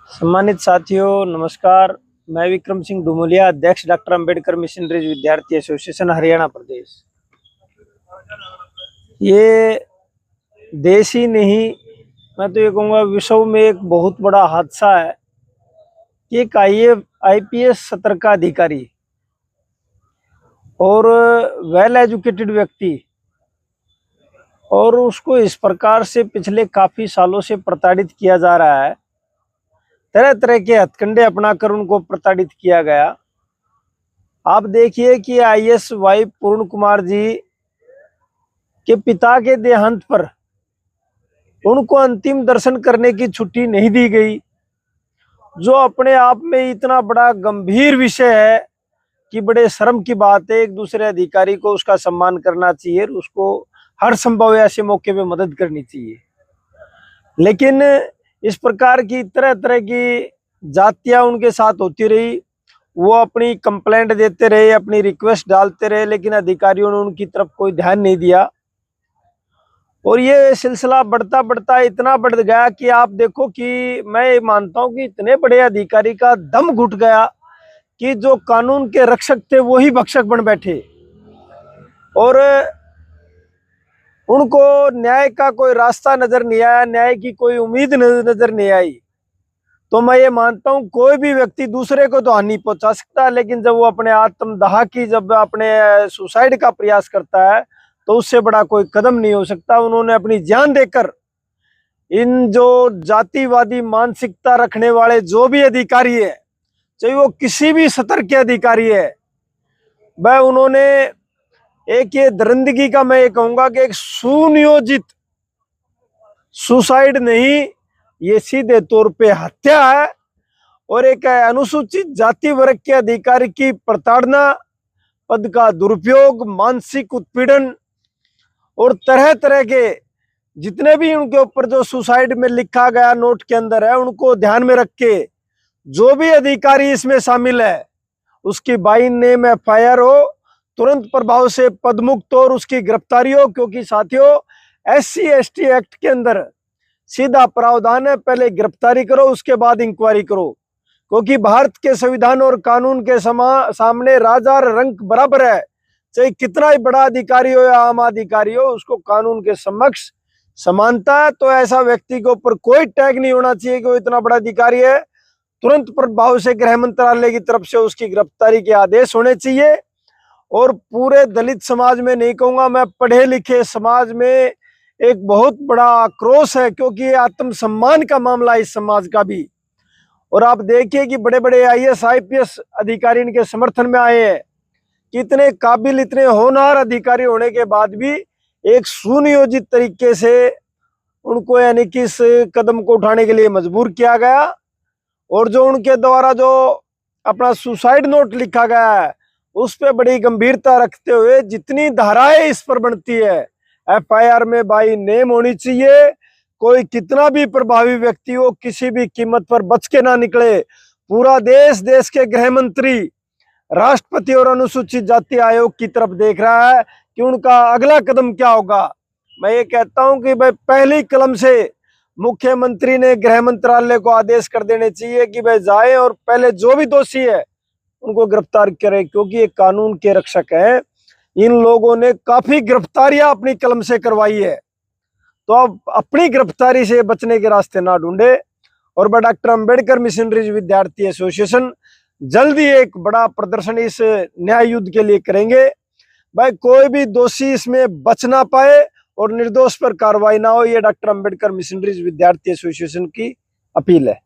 सम्मानित साथियों नमस्कार। मैं विक्रम सिंह डुमोलिया, अध्यक्ष डॉक्टर अंबेडकर मिशनरीज विद्यार्थी एसोसिएशन हरियाणा प्रदेश। ये देश ही नहीं, मैं तो ये कहूँगा विश्व में एक बहुत बड़ा हादसा है कि एक आईपीएस सत्र का अधिकारी और वेल एजुकेटेड व्यक्ति और उसको इस प्रकार से पिछले काफी सालों से प्रताड़ित किया जा रहा है। तरह तरह के हथकंडे अपनाकर उनको प्रताड़ित किया गया। आप देखिए कि आईएएस वाई पूर्ण कुमार जी के पिता के देहांत पर उनको अंतिम दर्शन करने की छुट्टी नहीं दी गई, जो अपने आप में इतना बड़ा गंभीर विषय है कि बड़े शर्म की बात है। एक दूसरे अधिकारी को उसका सम्मान करना चाहिए, उसको हर संभव ऐसे मौके पे मदद करनी चाहिए। लेकिन इस प्रकार की तरह तरह की जातियां उनके साथ होती रही। वो अपनी कंप्लेंट देते रहे, अपनी रिक्वेस्ट डालते रहे, लेकिन अधिकारियों ने उनकी तरफ कोई ध्यान नहीं दिया और ये सिलसिला बढ़ता बढ़ता इतना बढ़ गया कि आप देखो कि मैं मानता हूं कि इतने बड़े अधिकारी का दम घुट गया कि जो कानून के रक्षक थे वो ही भक्षक बन बैठे और उनको न्याय का कोई रास्ता नजर नहीं आया, न्याय की कोई उम्मीद नजर नहीं आई। तो मैं ये मानता हूं कोई भी व्यक्ति दूसरे को तो हानि पहुंचा सकता है, लेकिन जब वो अपने आत्मदाह की जब अपने सुसाइड का प्रयास करता है तो उससे बड़ा कोई कदम नहीं हो सकता। उन्होंने अपनी जान देकर इन जो जातिवादी मानसिकता रखने वाले जो भी अधिकारी है, चाहे वो किसी भी स्तर के अधिकारी है, वह उन्होंने एक ये दरिंदगी का मैं ये कहूंगा कि एक सुनियोजित सुसाइड नहीं, ये सीधे तौर पे हत्या है और एक अनुसूचित जाति वर्ग के अधिकारी की प्रताड़ना, पद का दुरुपयोग, मानसिक उत्पीड़न और तरह तरह के जितने भी उनके ऊपर जो सुसाइड में लिखा गया नोट के अंदर है, उनको ध्यान में रख के जो भी अधिकारी इसमें शामिल है उसकी बाई नेम एफआईआर हो, तुरंत प्रभाव से पदमुक्त और उसकी गिरफ्तारी हो। क्योंकि साथियों SC ST एक्ट के अंदर सीधा प्रावधान है, पहले गिरफ्तारी करो उसके बाद इंक्वायरी करो। क्योंकि भारत के संविधान और कानून के सामने राजा और रंक बराबर है। चाहे कितना ही बड़ा अधिकारी हो या आम अधिकारी हो, उसको कानून के समक्ष समानता है। तो ऐसा व्यक्ति के ऊपर कोई टैग नहीं होना चाहिए कि वो इतना बड़ा अधिकारी है। तुरंत प्रभाव से गृह मंत्रालय की तरफ से उसकी गिरफ्तारी के आदेश होने चाहिए। और पूरे दलित समाज में नहीं कहूंगा, मैं पढ़े लिखे समाज में एक बहुत बड़ा आक्रोश है, क्योंकि ये आत्मसम्मान का मामला है इस समाज का भी। और आप देखिए कि बड़े बड़े IAS IPS अधिकारी इनके समर्थन में आए हैं कि इतने काबिल, इतने होनहार अधिकारी होने के बाद भी एक सुनियोजित तरीके से उनको यानी कि इस कदम को उठाने के लिए मजबूर किया गया। और जो उनके द्वारा जो अपना सुसाइड नोट लिखा गया है उस पर बड़ी गंभीरता रखते हुए जितनी धाराएं इस पर बनती है, FIR में बाई नेम होनी चाहिए। कोई कितना भी प्रभावी व्यक्ति हो, किसी भी कीमत पर बच के ना निकले। पूरा देश के गृह मंत्री, राष्ट्रपति और अनुसूचित जाति आयोग की तरफ देख रहा है कि उनका अगला कदम क्या होगा। मैं ये कहता हूं कि भाई पहली कलम से मुख्यमंत्री ने गृह मंत्रालय को आदेश कर देने चाहिए कि भाई जाए और पहले जो भी दोषी है उनको गिरफ्तार करें, क्योंकि ये कानून के रक्षक हैं। इन लोगों ने काफी गिरफ्तारियां अपनी कलम से करवाई है, तो अब अपनी गिरफ्तारी से बचने के रास्ते ना ढूंढे। और डॉक्टर अंबेडकर मिशनरीज विद्यार्थी एसोसिएशन जल्दी एक बड़ा प्रदर्शन इस न्याय युद्ध के लिए करेंगे। भाई कोई भी दोषी इसमें बच ना पाए और निर्दोष पर कार्रवाई ना हो, ये डॉक्टर अंबेडकर मिशनरीज विद्यार्थी एसोसिएशन की अपील है।